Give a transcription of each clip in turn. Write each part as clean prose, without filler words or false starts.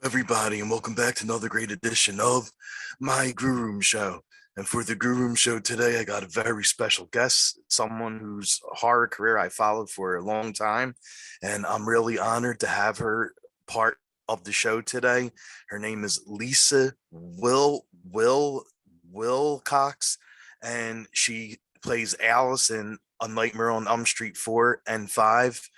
Everybody, and welcome back to another great edition of my Grue Rume Show. And for the Grue Rume Show today, I got a very special guest, someone whose horror career I followed for a long time, and I'm really honored to have her part of the show today. Her name is Lisa Wilcox, and she plays Alice in A Nightmare on Elm Street 4 and 5,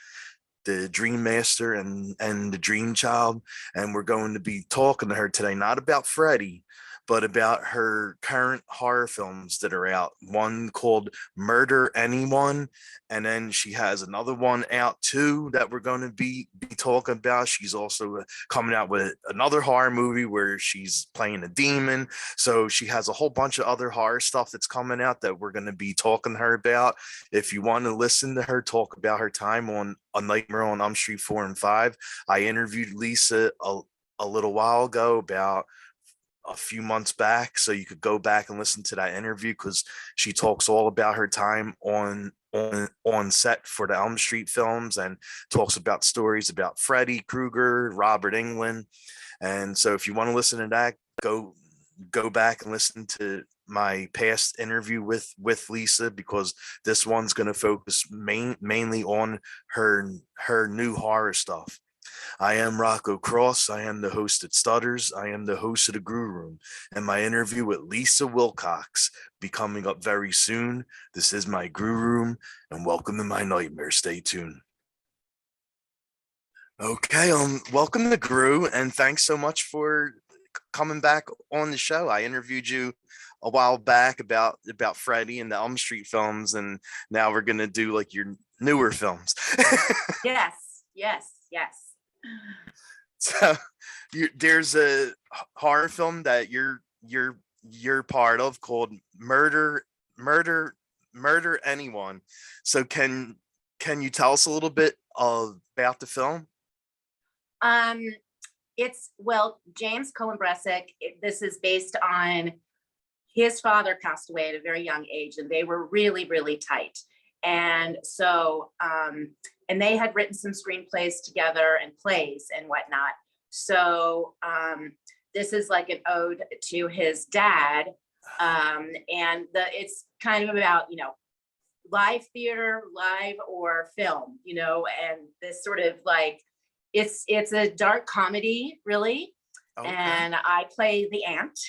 the Dream Master and the Dream Child. And we're going to be talking to her today, not about Freddy, but about her current horror films that are out. One called Murder Anyone, and then she has another one out too that we're going to be talking about. She's also coming out with another horror movie where she's playing a demon. So she has a whole bunch of other horror stuff that's coming out that we're going to be talking to her about. If you want to listen to her talk about her time on A Nightmare on Elm Street 4 and 5, I interviewed Lisa a little while ago, about a few months back, so you could go back and listen to that interview, because she talks all about her time on set for the Elm Street films, and talks about stories about Freddy Krueger, Robert Englund. And so if you want to listen to that, go back and listen to my past interview with Lisa, because this one's going to focus mainly on her new horror stuff. I am Rocco Cross. I am the host at Stutters. I am the host of the Grue Rume, and my interview with Lisa Wilcox be coming up very soon. This is my Grue Rume, and welcome to my nightmare. Stay tuned. Okay, welcome to Grue, and thanks so much for coming back on the show. I interviewed you a while back about Freddy and the Elm Street films, and now we're gonna do like your newer films. Yes. So there's a horror film that you're part of called Murder Anyone. So can you tell us a little bit about the film? It's James Cohen Bresic. This is based on his father passed away at a very young age, and they were really, really tight. And so, and they had written some screenplays together and plays and whatnot. So this is like an ode to his dad. And it's kind of about, live theater, live or film, and this sort of like, it's a dark comedy, really. Okay. And I play the aunt,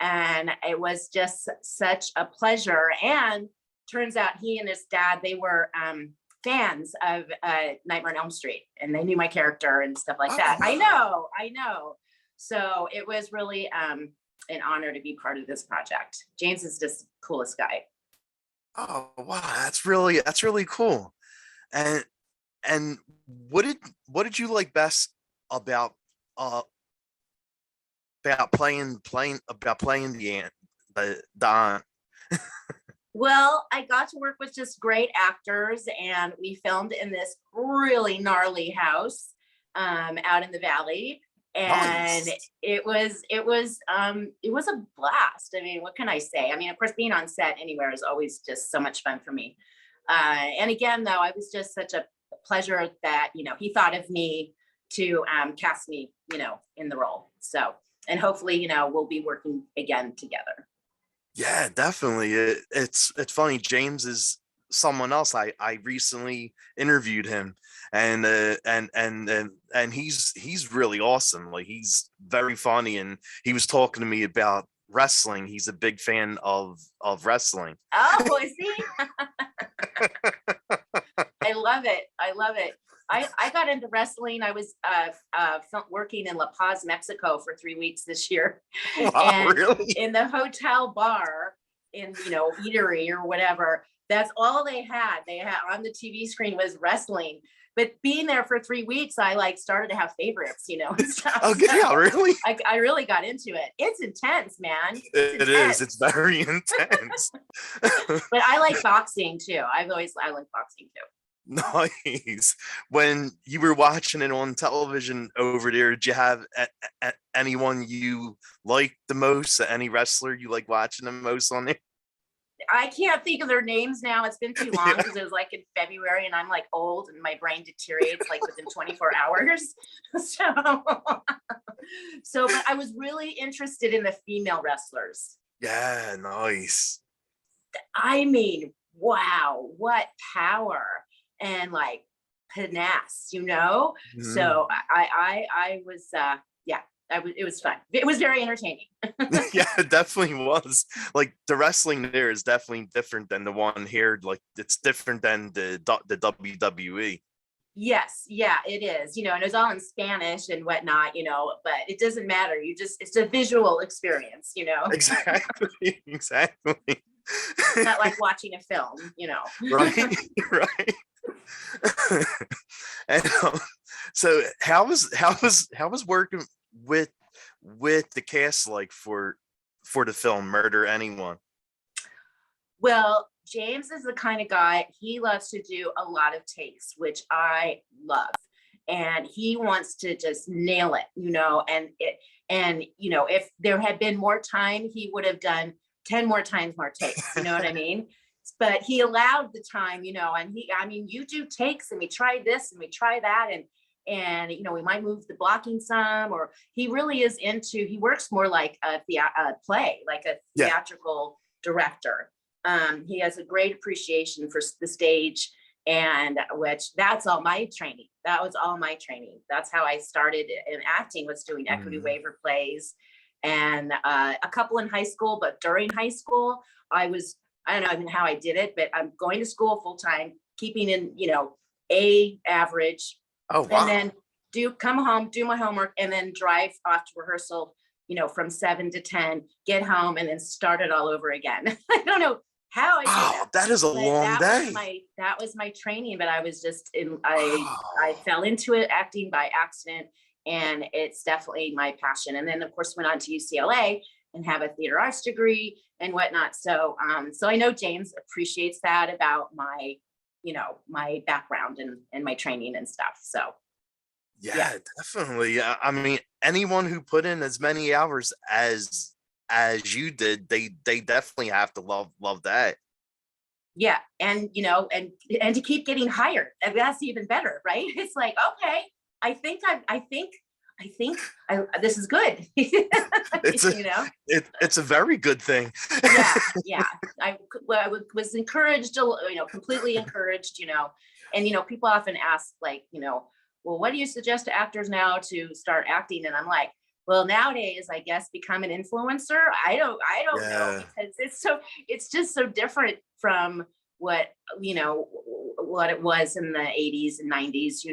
and it was just such a pleasure. And turns out he and his dad, they were fans of Nightmare on Elm Street, and they knew my character and stuff like that. Wow. I know. So it was really an honor to be part of this project. James is just the coolest guy. Oh wow, that's really cool. And what did you like best about playing the aunt? Well, I got to work with just great actors, and we filmed in this really gnarly house out in the valley. And nice. it was a blast. I mean, what can I say? I mean, of course, being on set anywhere is always just so much fun for me. And again, though, I was just such a pleasure that, he thought of me to cast me, in the role. So, and hopefully, we'll be working again together. Yeah, definitely. It's funny. James is someone else. I recently interviewed him, and he's really awesome. Like, he's very funny, and he was talking to me about wrestling. He's a big fan of wrestling. Oh, is he? I love it. I got into wrestling. I was working in La Paz, Mexico for 3 weeks this year. Wow, and really? In the hotel bar, in eatery or whatever, that's all they had. They had on the TV screen was wrestling. But being there for 3 weeks, I started to have favorites, stuff. Okay, yeah, really? I really got into it. It's intense, man. It is. It's very intense. But I like boxing too. I like boxing too. Nice. When you were watching it on television over there, did you have anyone you liked the most? Any wrestler you like watching the most on there? I can't think of their names now. It's been too long because it was like in February, and I'm like old and my brain deteriorates like within 24 hours. So So, but I was really interested in the female wrestlers. Yeah, nice. I mean, wow, what power and like panache, you know? Mhm. So I was, yeah, it was fun. It was very entertaining. Yeah, it definitely was. Like the wrestling there is definitely different than the one here. Like it's different than the WWE. Yes, yeah, it is, and it was all in Spanish and whatnot, but it doesn't matter. It's a visual experience. Exactly, exactly. Not like watching a film. Right, right. And so how was working with the cast like for the film Murder Anyone? Well, James is the kind of guy, he loves to do a lot of takes, which I love. And he wants to just nail it, and if there had been more time, he would have done 10 more times more takes, you know what I mean? But he allowed the time, and you do takes and we try this and we try that and we might move the blocking some, or he works more like a play, like a Yeah. theatrical director. He has a great appreciation for the stage, and that's all my training. That was all my training. That's how I started in acting, was doing equity Mhm. waiver plays, and a couple in high school. But during high school, I don't know even how I did it, but I'm going to school full time, keeping in A average, Oh and wow. then come home, do my homework, and then drive off to rehearsal, from 7 to 10, get home, and then start it all over again. I don't know how I did Wow, that, that is a but long day. that was my training. But I was just I Wow. fell into it, acting by accident, and it's definitely my passion. And then of course went on to UCLA and have a theater arts degree and whatnot. So I know James appreciates that about my background and my training and stuff. So yeah. Yeah, definitely. I mean, anyone who put in as many hours as you did, they definitely have to love that. Yeah, and to keep getting hired, and that's even better, right? It's like, okay, I think this is good. It's a you know it's a very good thing. yeah, yeah. Was encouraged, completely encouraged. And people often ask, like, well, what do you suggest to actors now to start acting? And I'm like, well, nowadays, I guess become an influencer. I don't know, Yeah. because it's just so different from what you know what it was in the 80s and 90s.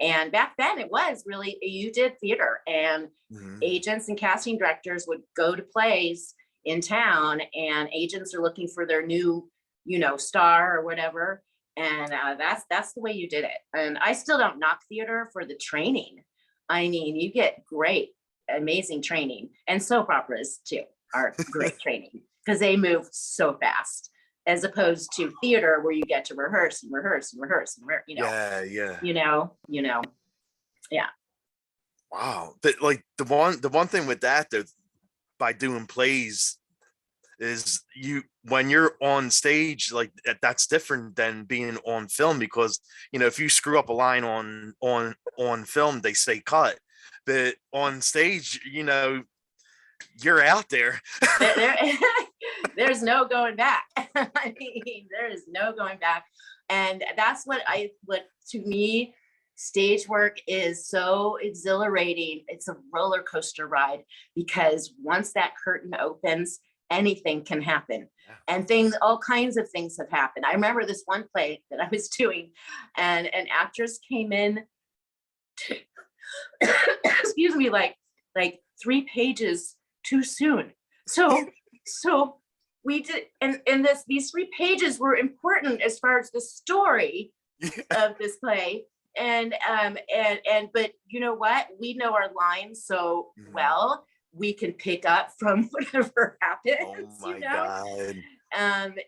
And back then it was really, you did theater, and Mhm. agents and casting directors would go to plays in town, and agents are looking for their new star or whatever. And that's the way you did it. And I still don't knock theater for the training. I mean, you get great, amazing training, and soap operas too are great training, because they move so fast, as opposed to theater where you get to rehearse and rehearse and rehearse and Yeah, yeah. yeah. Wow. But like the one thing with that though, by doing plays is when you're on stage, like that's different than being on film, because if you screw up a line on film, they say cut. But on stage, you're out there. there, there's no going back. I mean, there is no going back. And that's what to me, stage work is so exhilarating. It's a roller coaster ride, because once that curtain opens, anything can happen. And all kinds of things have happened. I remember this one play that I was doing, and an actress came in, excuse me, like 3 pages too soon. So we did, and these 3 pages were important as far as the story of this play. But you know what? We know our lines so Mhm. well, we can pick up from whatever Oh happens, my God. and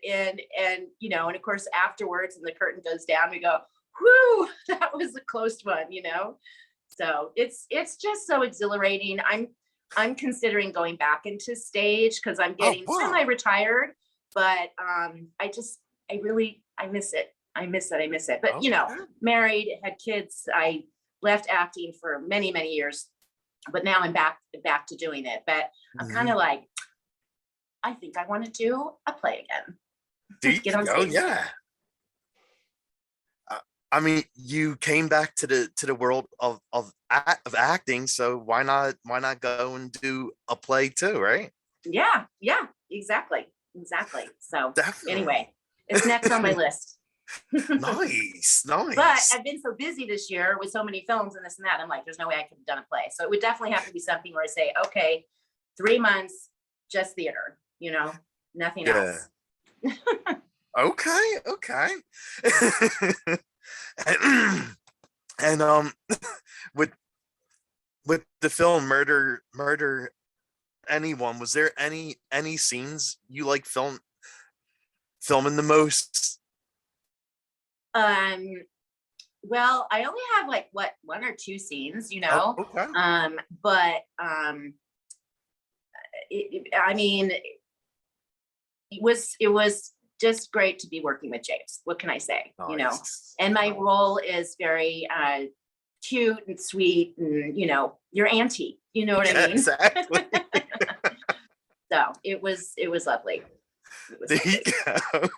of course afterwards, and the curtain goes down, we go, whoo, that was a close one. So it's just so exhilarating. I'm considering going back into stage, because I'm Oh getting wow. semi-retired, but I miss it. I miss it. But Okay. married, had kids. I left acting for many, many years, but now I'm back to doing it. But I'm kind of like, I think I want to do a play again. Get on stage. Yeah. I mean, you came back to the world of acting, so why not go and do a play too, right? Yeah, exactly. So Definitely. anyway, it's next on my list. Nice. But I've been so busy this year with so many films and this and that. I'm like, there's no way I could have done a play. So it would definitely have to be something where I say, okay, 3 months, just theater, nothing else. Okay. and with the film Murder Anyone, was there any scenes you like filming the most? Well, I only have like 1 or 2 scenes, Oh, okay. But I mean, it was just great to be working with James. What can I say? Nice. And my role is very cute and sweet, and your auntie, you know what I mean? Exactly. So it was lovely. There you go.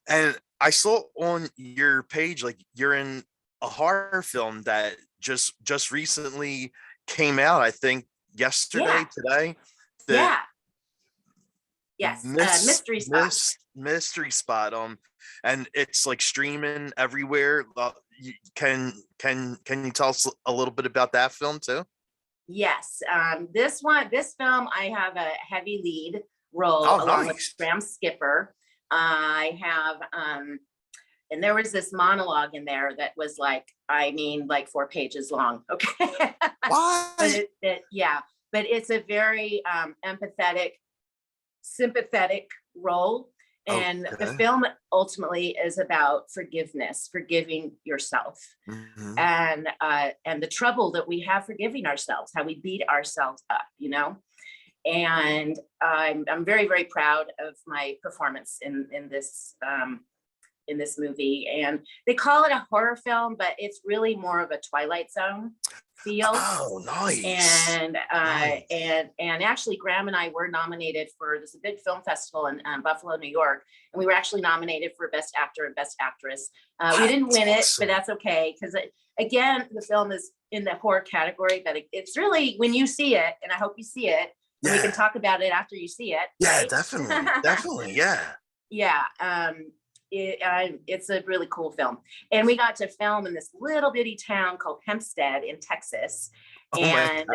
And I saw on your page, like, you're in a horror film that just recently came out, I think yesterday, today. Yes. Mystery Spot. Mystery Spot. And it's like streaming everywhere. Can you tell us a little bit about that film too? Yes. This film, I have a heavy lead role along with Graham Skipper. I have, and there was this monologue in there that was like 4 pages long. Okay. What? But it's a very empathetic, sympathetic role. And the film ultimately is about forgiveness, forgiving yourself, and the trouble that we have forgiving ourselves, how we beat ourselves up, And I'm very, very proud of my performance in this movie. And they call it a horror film, but it's really more of a Twilight Zone feel. Oh, nice. And actually, Graham and I were nominated for a big film festival in Buffalo, New York, and we were actually nominated for Best Actor and Best Actress. We didn't win it, but that's okay, because again, the film is in the horror category, but it's really, when you see it, and I hope you see it, and we can talk about it after you see it. Yeah, right? definitely, yeah. Yeah. It's a really cool film, and we got to film in this little bitty town called Hempstead in Texas, and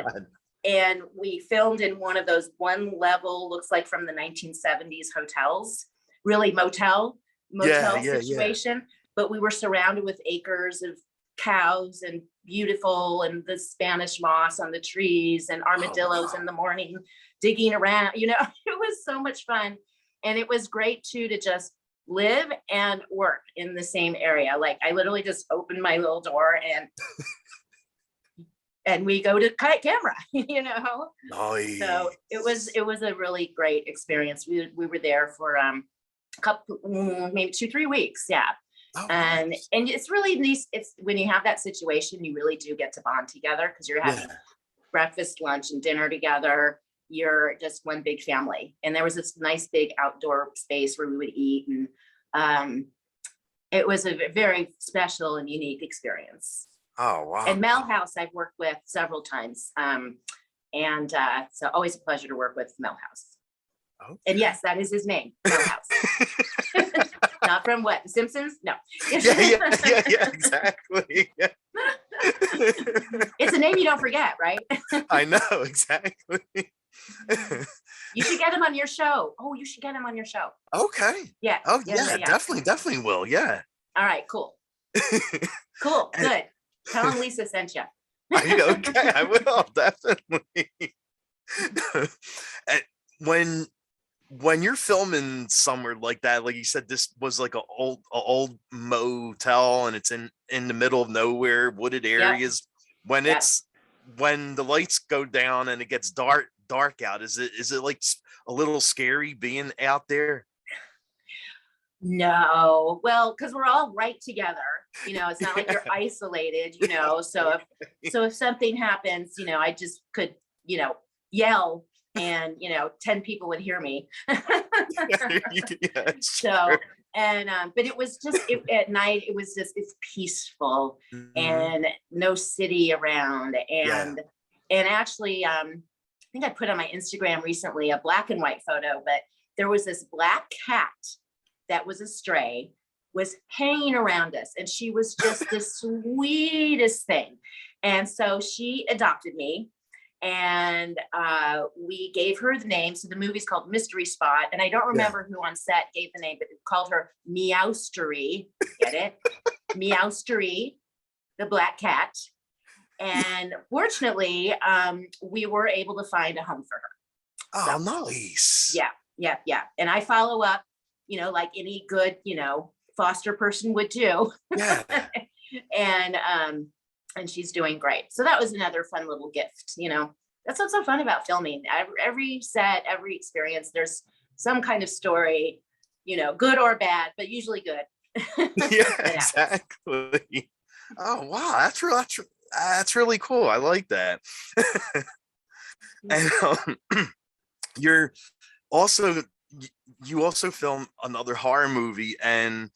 we filmed in one of those one level, looks like from the 1970s hotels, really motel situation. But we were surrounded with acres of cows and beautiful, and the Spanish moss on the trees and armadillos in the morning digging around. It was so much fun, and it was great too to just live and work in the same area. Like, I literally just opened my little door and we go to camera, Nice. So it was a really great experience. We were there for a couple, maybe 2-3 weeks. Yeah. And it's really nice. It's when you have that situation, you really do get to bond together, because you're having breakfast, lunch, and dinner together. You're just one big family. And there was this nice big outdoor space where we would eat, and it was a very special and unique experience. Oh, wow. And Mel House I've worked with several times, so always a pleasure to work with Mel House. Okay. And yes, that is his name, Mel House. Not from what, The Simpsons? No. Yeah, exactly. Yeah. It's a name you don't forget, right? I know, exactly. You should get him on your show. Oh, you should get him on your show. Okay. Yeah. Oh, yeah. Definitely will. Yeah. All right, cool. Cool, good. Tell him Lisa sent you. Okay, I will, definitely. And when you're filming somewhere like that, like you said, this was like a old motel, and it's in the middle of nowhere, wooded areas. Yep. When the lights go down and it gets dark out, is it like a little scary being out there? No, well, because we're all right together, it's not like you're isolated, so if something happens, I just could, yell and, 10 people would hear me. Yeah, it's So, true. and, but it was just, at night, it's peaceful Mhm. and no city around. Yeah. And actually, I think I put on my Instagram recently a black and white photo, but there was this black cat that was a stray, was hanging around us, and she was just the sweetest thing. And so she adopted me, and we gave her the name. So the movie's called Mystery Spot, and I don't Yeah. remember who on set gave the name, but it called her Meowstery. Get it? Meowstery, the black cat. And fortunately, we were able to find a home for her. So Oh, nice. yeah, yeah, yeah. And I follow up, like any good, foster person would do. Yeah. And she's doing great. So that was another fun little gift. That's what's so fun about filming. Every set, every experience, there's some kind of story, good or bad, but usually good. Yeah, That happens. exactly. Oh, wow. That's really cool. I like that. And you're also you also film another horror movie, and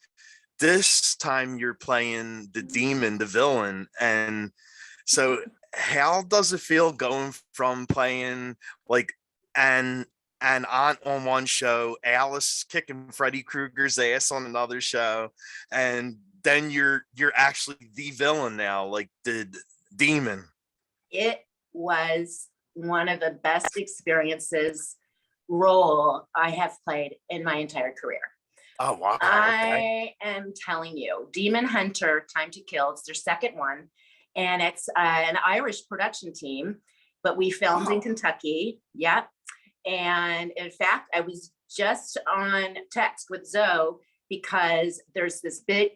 this time you're playing the demon, the villain. And so how does it feel going from playing like an aunt on one show, Alice kicking Freddy Krueger's ass on another show, and then you're actually the villain now, like the demon? It was one of the best experiences role I have played in my entire career. Oh, wow. Okay. I am telling you, Demon Hunter, Time to Kill, it's their second one. And it's an Irish production team, but we filmed in Wow. Kentucky. Yep. And in fact, I was just on text with Zoe because there's this big,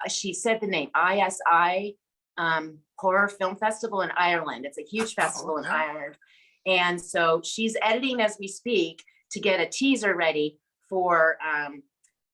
she said the name, ISI Horror Film Festival in Ireland. It's a huge Oh, festival in okay. Ireland. And so she's editing as we speak to get a teaser ready for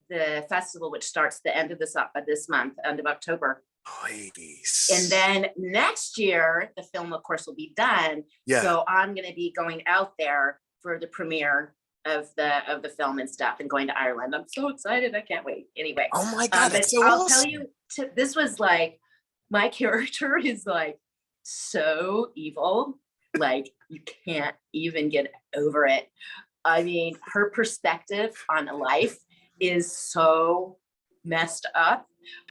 the festival, which starts the end of this month, end of October. And Nice. then next year, the film, of course, will be done. Yeah. So I'm going to be going out there for the premiere of the film and stuff, and going to Ireland. I'm so excited. I can't wait. Anyway, Oh my God, but that's so I'll tell awesome. you, this was like, my character is like so evil. Like you can't even get over it. I mean, her perspective on life is so messed up.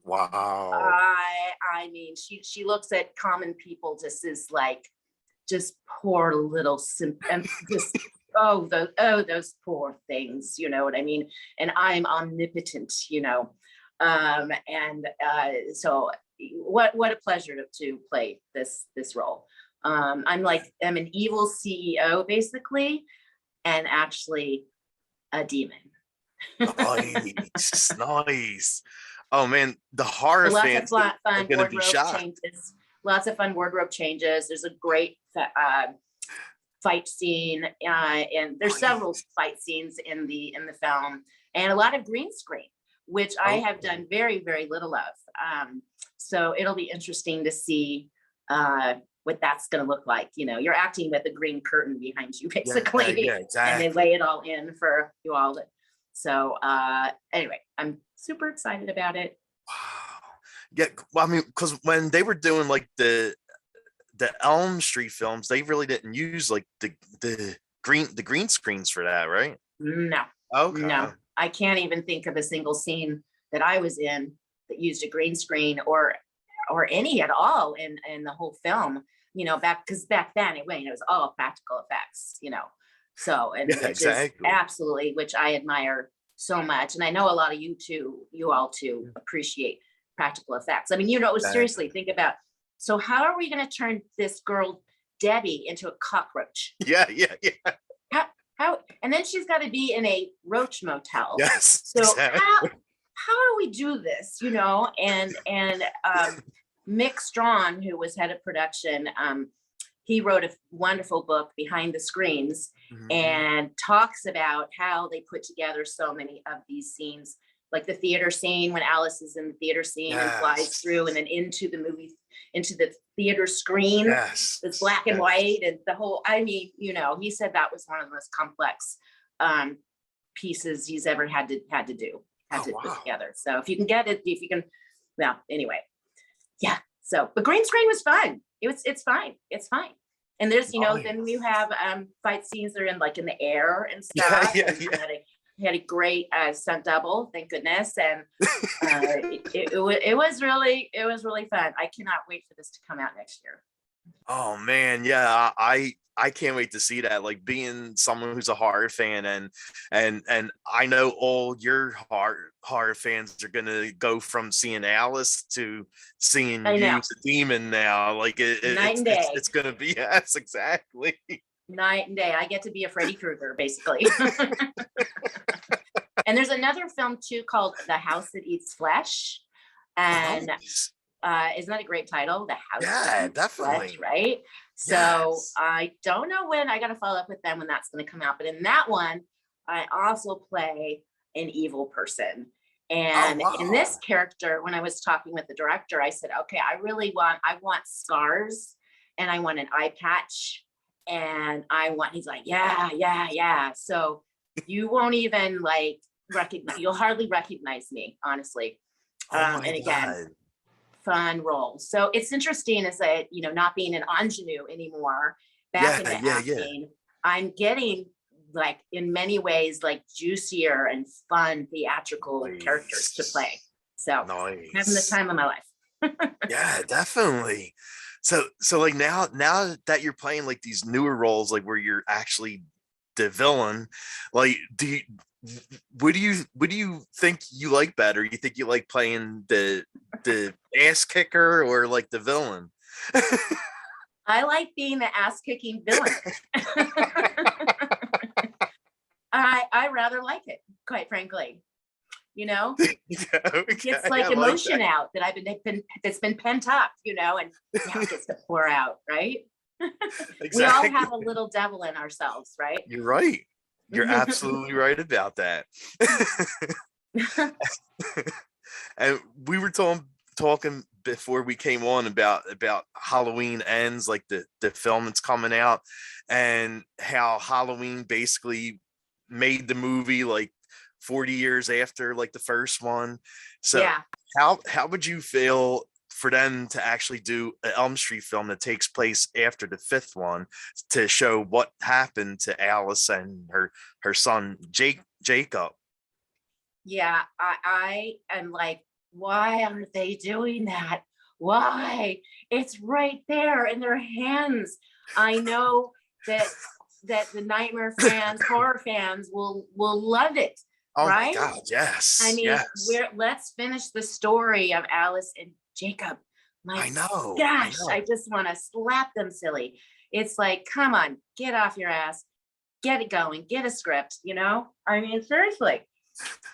Wow. I mean, she looks at common people just as like just poor little and just those poor things, you know what I mean? And I'm omnipotent, and so what a pleasure to play this role. I'm an evil CEO basically, and actually a demon. Nice. Nice. Oh man, the horror Lots of fans are fun gonna be wardrobe shocked. changes. Lots of fun wardrobe changes. There's a great fight scene, and there's several Nice. fight scenes in the film, and a lot of green screen, which I have Okay. done very very little of. So it'll be interesting to see what that's going to look like. You're acting with a green curtain behind you, Yeah, basically, yeah, and they exactly. lay it all in for you all to. So anyway, I'm super excited about it. Wow. Yeah, well, I mean, because when they were doing like the Elm Street films, they really didn't use like the green screens for that, right? No, Okay. no, I can't even think of a single scene that I was in that used a green screen or any at all in the whole film. Because back then it was all practical effects. So, and Yeah, which is exactly. absolutely, which I admire so much, and I know a lot of you all too appreciate practical effects. I mean, seriously Exactly. think about. So how are we going to turn this girl Debbie into a cockroach? Yeah, yeah, yeah. How and then she's got to be in a roach motel. Yes, So exactly. how do we do this? And Mick Strawn, who was head of production, he wrote a wonderful book, Behind the Screens, Mhm. and talks about how they put together so many of these scenes like the theater scene when Alice is in the theater scene and flies through and then into the movie, into the theater screen. Yes. It's black and white and the whole, I mean, you know, he said that was one of the most complex pieces he's ever had to do, put together. So if you can get it, if you can, well, anyway. Yeah. So, but green screen was fun. It's fine. It's fine. And there's, you know, then you have fight scenes that are in like in the air and stuff. Yeah. Had a great stunt double, thank goodness. And it was really fun. I cannot wait for this to come out next year. Oh man, yeah, I can't wait to see that. Like being someone who's a horror fan, and I know all your horror fans are gonna go from seeing Alice to seeing you, the demon now. Like it's gonna be, yes, exactly. Night and day. I get to be a Freddy Krueger, basically. And there's another film too called The House That Eats Flesh, and isn't that a great title? The House That Eats definitely. Flesh, right? So I don't know when. I got to follow up with them when that's going to come out. But in that one, I also play an evil person. And in this character, when I was talking with the director, I said, okay, I want scars, and I want an eye patch, and he's like, yeah. So you won't even like recognize, you'll hardly recognize me, honestly. And again, fun role. So it's interesting is that, you know, not being an ingenue anymore, back into acting, I'm getting like in many ways like juicier and fun theatrical characters to play. So having the time of my life. Yeah, definitely. So like now that you're playing like these newer roles, like where you're actually the villain, like what do you think you like better? You think you like playing the ass kicker or like the villain? I like being the ass kicking villain. I rather like it, quite frankly. You know, it's like emotion out that that's been pent up, you know, and now it gets to pour out, right? Exactly. We all have a little devil in ourselves, right? You're right. You're absolutely right about that. And we were talking before we came on about Halloween Ends, like the film that's coming out, and how Halloween basically made the movie like 40 years after like the first one. So how would you feel for them to actually do an Elm Street film that takes place after the fifth one to show what happened to Alice and her son Jacob? Yeah, I am like, why are they doing that? Why? It's right there in their hands. I know that the nightmare fans, horror fans will love it. Oh right? my God, yes. I mean, let's finish the story of Alice and Jacob. I know. Gosh, I just want to slap them silly. It's like, come on, get off your ass, get it going, get a script, you know? I mean, seriously.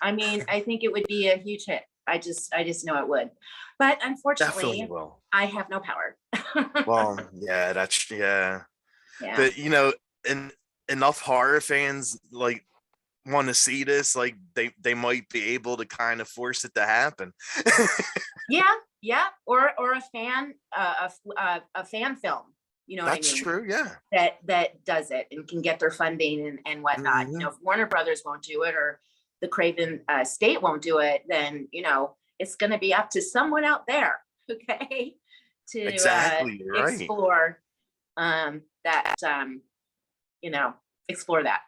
I mean, I think it would be a huge hit. I just know it would. But unfortunately, I have no power. Well, yeah, But you know, enough horror fans like want to see this, like they might be able to kind of force it to happen. yeah, or a fan a fan film, you know. That's what I mean? True, yeah. That does it and can get their funding and whatnot. Mm-hmm. You know, if Warner Brothers won't do it or the Craven state won't do it, then you know it's going to be up to someone out there, okay, to explore that. You know, explore that.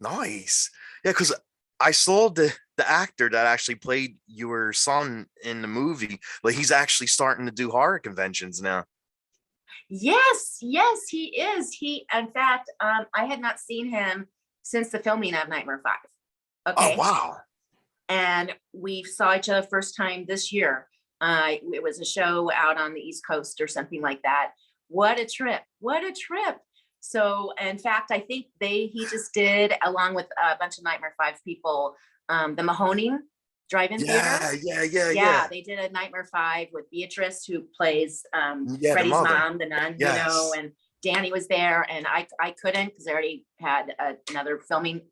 Nice. Yeah, because I saw the actor that actually played your son in the movie. Like he's actually starting to do horror conventions now. Yes, he is. He, in fact, I had not seen him since the filming of Nightmare 5. Okay. Oh wow. And we saw each other first time this year. It was a show out on the East Coast or something like that. What a trip. So, in fact, I think he just did, along with a bunch of Nightmare 5 people, the Mahoning Drive-In Theater. Yeah. They did a Nightmare 5 with Beatrice, who plays Freddy's mom, the nun, you know, Danny was there, and I couldn't because I already had another filming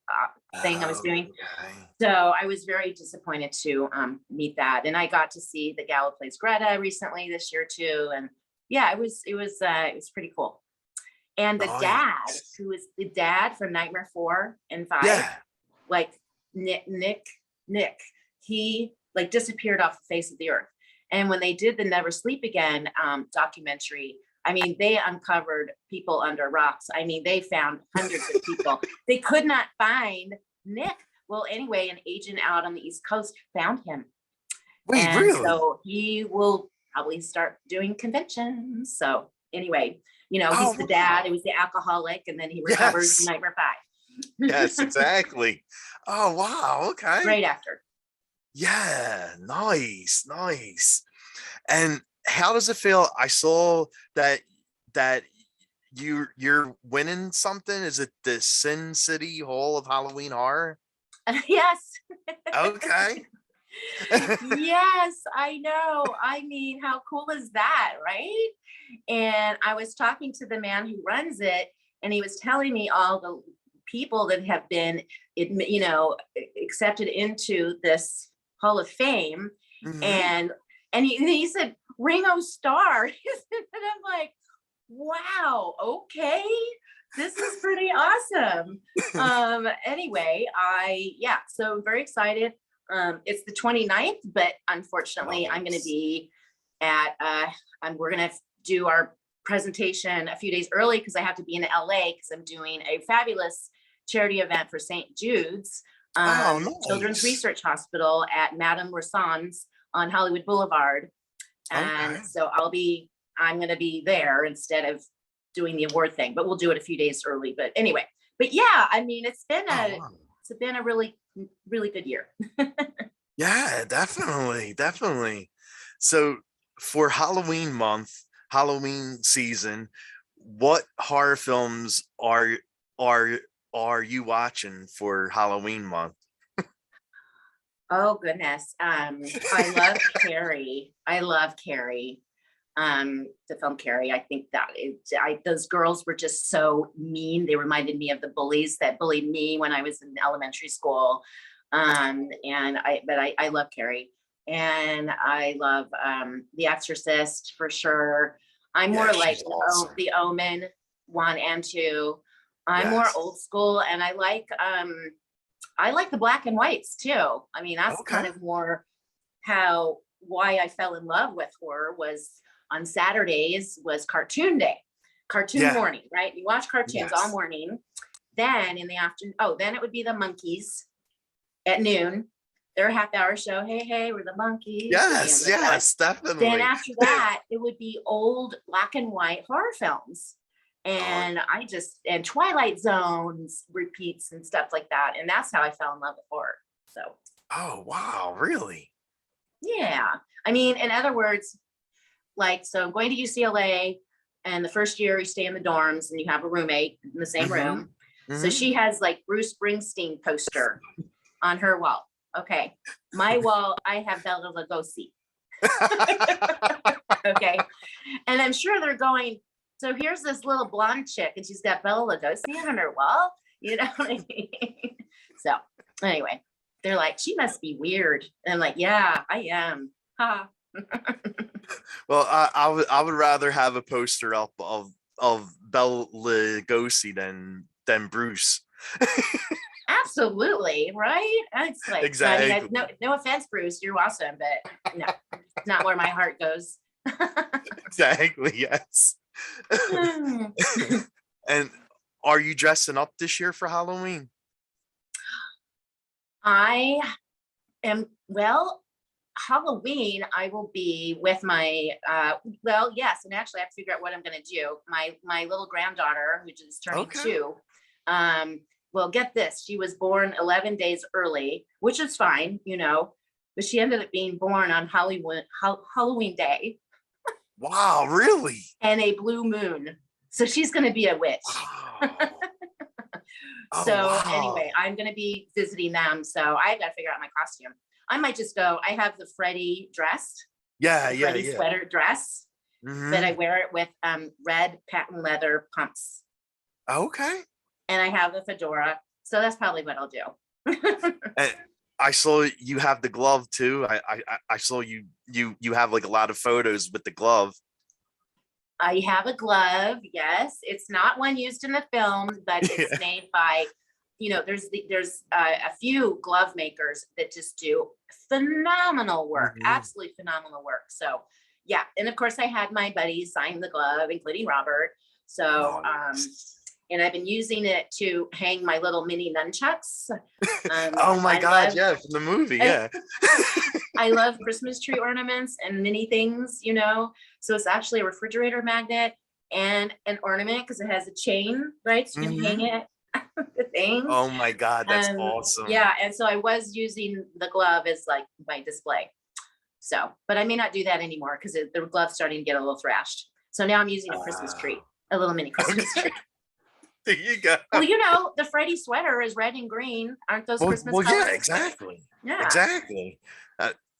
thing I was doing. Okay. So I was very disappointed to meet that. And I got to see the gal who plays Greta recently this year too. And yeah, it was pretty cool. And the dad, Nice. who is the dad from Nightmare 4 and 5, Yeah. like Nick, he like disappeared off the face of the earth. And when they did the Never Sleep Again documentary, I mean, they uncovered people under rocks. I mean, they found hundreds of people. They could not find Nick. Well, anyway, an agent out on the East Coast found him. Wait, And really? so he will probably start doing conventions. So anyway, you know, he's the dad. It was the alcoholic, and then he recovers in Nightmare 5. Yes, exactly. Oh, wow. Okay. Great actor. Yeah, nice. And how does it feel? I saw that you're winning something. Is it the Sin City Hall of Halloween Horror? Yes. Okay. Yes, I know. I mean, how cool is that, right? And I was talking to the man who runs it, and he was telling me all the people that have been, you know, accepted into this Hall of Fame. Mhm. And he said Ringo Starr. And I'm like, wow, okay, this is pretty awesome. Anyway, so very excited. It's the 29th, but unfortunately I'm going to be at we're going to do our presentation a few days early because I have to be in LA because I'm doing a fabulous charity event for St. Jude's Children's Nice. Research Hospital at Madame Roussan's on Hollywood Boulevard. And Okay. so I'm going to be there instead of doing the award thing, but we'll do it a few days early. But anyway, yeah, I mean, it's been Wow. a really, really good year. Yeah, definitely. So for Halloween month, Halloween season, what horror films are you watching for Halloween month? Oh goodness. I love Carrie. The film Carrie. I think that those girls were just so mean. They reminded me of the bullies that bullied me when I was in elementary school. And I love Carrie, and I love The Exorcist for sure. I'm more Yeah, like she's awesome. the Omen 1 and 2. I'm more Yes. old school, and I like the black and whites too. I mean, that's Okay. kind of more why I fell in love with horror was on Saturdays was cartoon day, cartoon Yeah. morning, right? You watch cartoons all Yes. morning. Then in the afternoon, then it would be the Monkeys at noon. Their half-hour show. Hey, we're the Monkeys. Yes, Then definitely. after that, it would be old black and white horror films. Oh, And and Twilight Zones repeats and stuff like that. And that's how I fell in love with horror. So oh, wow, really? yeah. I mean, in other words, like, so I'm going to UCLA, and the first year you stay in the dorms and you have a roommate in the same Mm-hmm. room. So Mm-hmm. she has like Bruce Springsteen poster on her wall. Okay. My wall, I have Bela Lugosi. Okay. And I'm sure they're going, so here's this little blonde chick and she's got Bela Lugosi on her wall. You know what I mean? So anyway, they're like, she must be weird. And I'm like, yeah, I am. Ha. Well, I would rather have a poster up of Bela Lugosi than Bruce. Absolutely, right? It's like, I mean, Exactly. no offense, Bruce, you're awesome, but no, it's not where my heart goes. Exactly. Yes. And are you dressing up this year for Halloween? I am, Halloween, I will be with my, yes, and actually I have to figure out what I'm going to do. My little granddaughter, which is turning Okay. 2, well, get this, she was born 11 days early, which is fine, you know, but she ended up being born on Halloween Day Wow, really? and a blue moon. So she's going to be a witch. Wow. Oh, So wow. anyway, I'm going to be visiting them. So I got to figure out my costume. I might just go. I have the Freddy dress, Yeah, the Freddy sweater dress. but I Hmm. wear it with red patent leather pumps, Okay. and I have the fedora. So that's probably what I'll do. And I saw you have the glove too. I saw you have like a lot of photos with the glove. I have a glove. Yes, it's not one used in the films, but it's Yeah. made by, there's a few glove makers that just do phenomenal work, Mhm. absolutely phenomenal work. So yeah, and of course I had my buddies sign the glove, including Robert. So Nice. and I've been using it to hang my little mini nunchucks. Oh my I God, love yeah, from the movie, yeah. I love Christmas tree ornaments and mini things, So it's actually a refrigerator magnet and an ornament because it has a chain, right? So you can hang Hmm. it, the thing. Oh my God, that's Yeah, awesome. and so I was using the glove as like my display. So, but I may not do that anymore because the glove's starting to get a little thrashed. So now I'm using a Christmas Wow. tree, a little mini Christmas Okay, tree. there you go. Well, the Freddy sweater is red and green. Aren't those Christmas Well, yeah, colors? exactly, Yeah. exactly.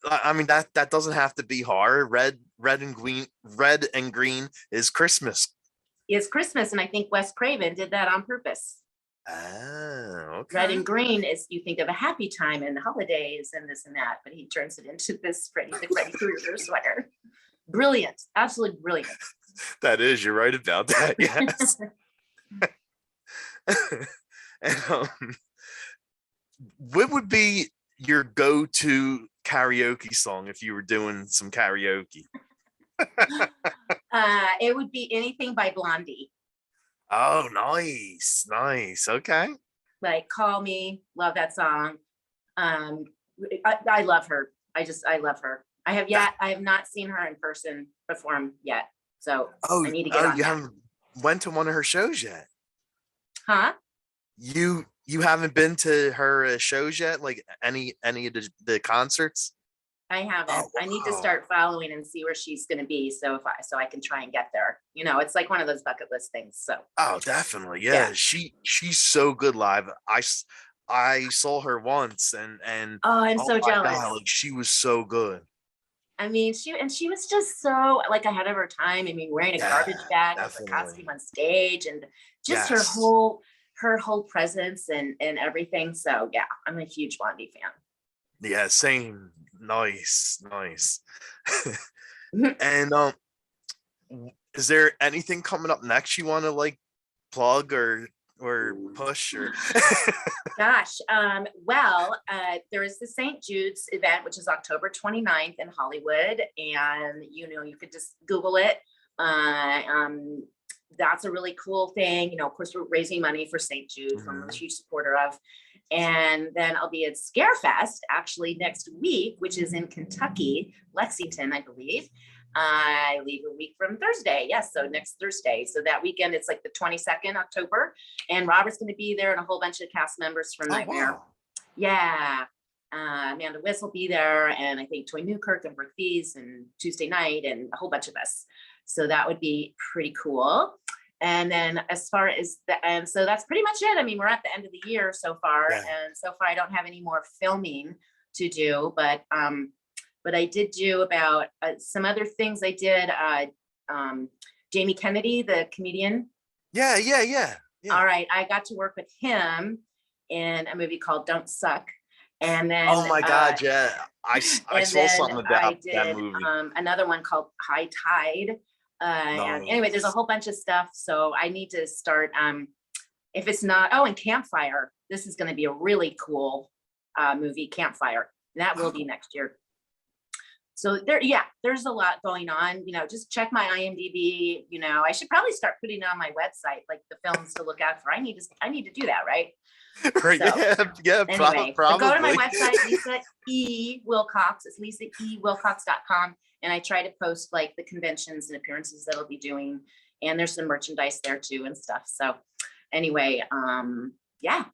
I mean that doesn't have to be hard. Red and green is Christmas. It's Christmas, and I think Wes Craven did that on purpose. Ah, Red okay. and green is you think of a happy time and holidays and this and that, but he turns it into this the Freddy Krueger sweater. Brilliant, absolutely brilliant. That is, you're right about that. Yes. And what would be your go-to karaoke song if you were doing some karaoke? It would be anything by Blondie, Oh, nice, nice. Okay. like "Call Me," love that song. Um, I love her. I love her. That. I have not seen her in person perform yet, so Oh, I need to get oh, on you that. haven't went to one of her shows yet. Huh? You haven't been to her shows yet, like any of the concerts. I haven't. Oh I need to wow. start following and see where she's going to be. So I can try and get there. It's like one of those bucket list things. So Oh, definitely. yeah. Yeah, she's so good live. I saw her once and Oh, I'm oh so my God, jealous. like she was so good. I mean, she was just so like ahead of her time. I mean, wearing a Yeah, garbage bag as a costume definitely. on stage, and just Yes. her whole presence and everything. So yeah, I'm a huge Blondie Yeah, same. Nice, nice. fan. And is there anything coming up next you want to like plug or push or Gosh, well, there is the St. Jude's event, which is October 29th in Hollywood, and you could just Google it. Uh, um, that's a really cool thing. Of course, we're raising money for St. Jude, who I'm a Mhm. huge supporter of. And then I'll be at Scarefest actually next week, which is in Kentucky, Lexington, I believe. I leave a week from Thursday. Yes, so next Thursday. So that weekend, it's like the 22nd October, and Robert's going to be there, and a whole bunch of cast members from Oh Nightmare. wow. Yeah. Amanda Wiss will be there, and I think Toy Newkirk and Brooke Thies and Tuesday Night and a whole bunch of us. So that would be pretty cool. And then as far as and so that's pretty much it. I mean, we're at the end of the year so far, Yeah. and so far I don't have any more filming to do, but I did do about some other things. I did Jamie Kennedy, the comedian. Yeah, yeah, yeah. Yeah. All right, I got to work with him in a movie called Don't Suck. And Oh then my God, yeah. I and saw then something I about that did movie. another one called High Tide. And anyway, there's a Nice. whole bunch of stuff. So I need to start if it's not, oh, and Campfire. This is going to be a really cool movie, Campfire. And that will be Oh, next year. So there's a lot going on. Just check my IMDb. I should probably start putting it on my website, like the films to look out for. I need to do that, right? right, So yeah, yeah, anyway, but go to my probably. website, Lisa E. Wilcox. It's lisaewilcox.com. And I try to post like the conventions and appearances that I'll be doing. And there's some merchandise there too and stuff. So anyway, yeah.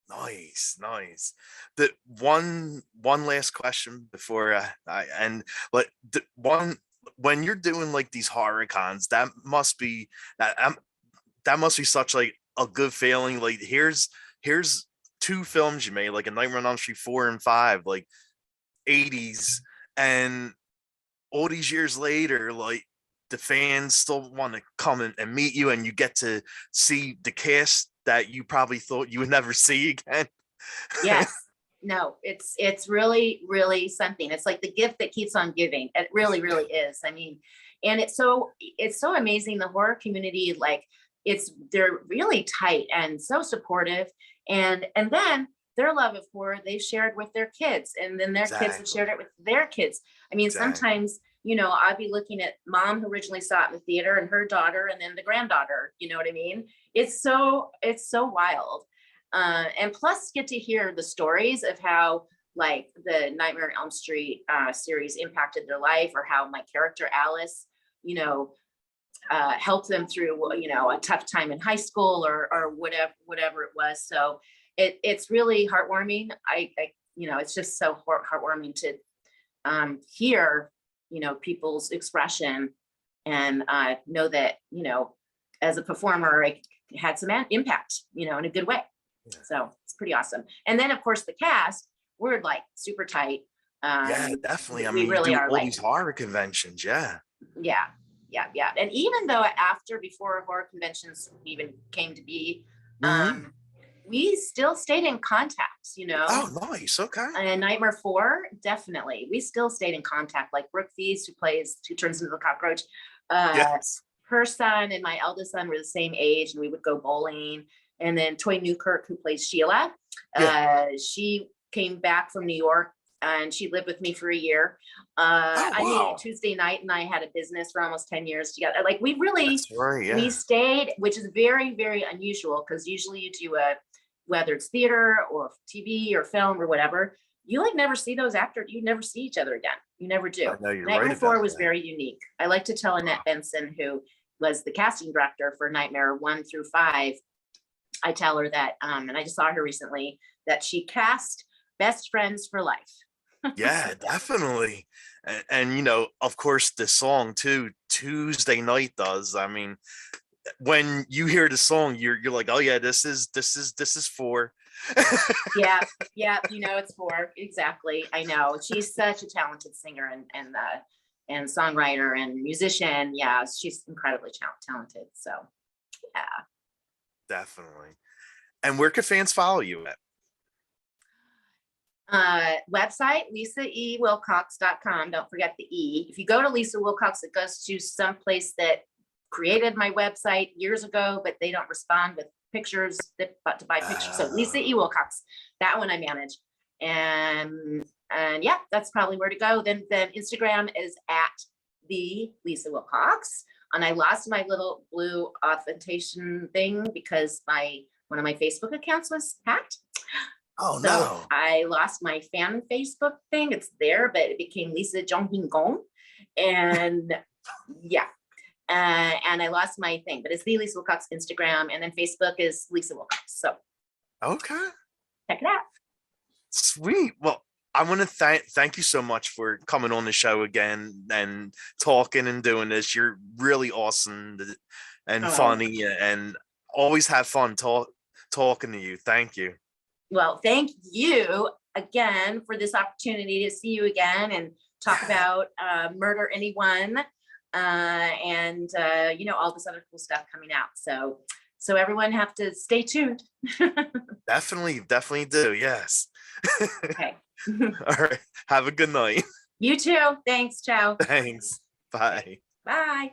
Nice, nice. The one last question before I end, but the one when you're doing like these horror cons, that must be such like a good feeling. Like here's two films you made, like a Nightmare on Elm Street 4 and 5, like 80s, and all these years later, like the fans still want to come and meet you, and you get to see the cast that you probably thought you would never see again. Yes. No, it's really, really something. It's like the gift that keeps on giving. It really, really is. I mean, and it's so amazing. The horror community, like they're really tight and so supportive. And then their love of horror they've shared with their kids, and then their kids have shared it with their kids. I mean, sometimes, you know, I'd be looking at mom who originally saw it in the theater and her daughter and then the granddaughter, you know what I mean? It's so wild. And plus get to hear the stories of how like the Nightmare on Elm Street series impacted their life, or how my character Alice, you know, helped them through, you know, a tough time in high school or whatever it was. So it's really heartwarming. I you know, it's just so heartwarming to hear, you know, people's expression, and know that, you know, as a performer, I had some impact, you know, in a good way. Yeah. So it's pretty awesome. And then of course the cast, we're like super tight. Yeah, definitely. I We mean, really you do are all like, these horror conventions. Yeah. yeah. And even though before horror conventions even came to be, Mhm. we still stayed in contact, you know. Oh, nice. Okay. And Nightmare 4, definitely. We still stayed in contact. Like Brooke Feast, who turns into the cockroach. Yes. Her son and my eldest son were the same age, and we would go bowling. And then Toy Newkirk, who plays Sheila, she came back from New York and she lived with me for a year. Oh, I made wow. it Tuesday night, and I had a business for almost 10 years together. Like we really, That's right. Yeah. we stayed, which is very, very unusual, because usually you do whether it's theater or TV or film or whatever, you like never see those actors. You never see each other again. You never do. I know you're Nightmare right 4 about was that. very unique. I like to tell Annette Benson, who was the casting director for Nightmare 1 through 5. I tell her that, and I just saw her recently, that she cast Best Friends for Life. Yeah, definitely. And you know, of course, the song too, Tuesday Night does. I mean, when you hear the song, you're like, oh yeah, this is for. Yeah, you know, it's for exactly. I know she's such a talented singer and songwriter and musician. Yeah, she's incredibly talented. So yeah. Definitely. And where can fans follow you at? Website, lisaewilcox.com. Don't forget the E. If you go to Lisa Wilcox, it goes to some place that created my website years ago, but they don't respond with pictures to buy pictures. So Lisa E. Wilcox, that one I manage. And yeah, that's probably where to go. Then Instagram is at the Lisa Wilcox. And I lost my little blue authentication thing because one of my Facebook accounts was hacked. Oh, So no. I lost my fan Facebook thing. It's there, but it became Lisa Jonghin Gong. And yeah. And I lost my thing, but it's the Lisa Wilcox Instagram, and then Facebook is Lisa Wilcox. So Okay. check it out. Sweet. Well, I want to thank you so much for coming on the show again and talking and doing this. You're really awesome and funny, and always have fun talking to you. Thank you. Well, thank you again for this opportunity to see you again and talk about Murder Anyone, and you know, all this other cool stuff coming out. So everyone have to stay tuned. Definitely do. Yes. Okay. All right. Have a good night. You too. Thanks. Ciao. Thanks. Bye. Bye.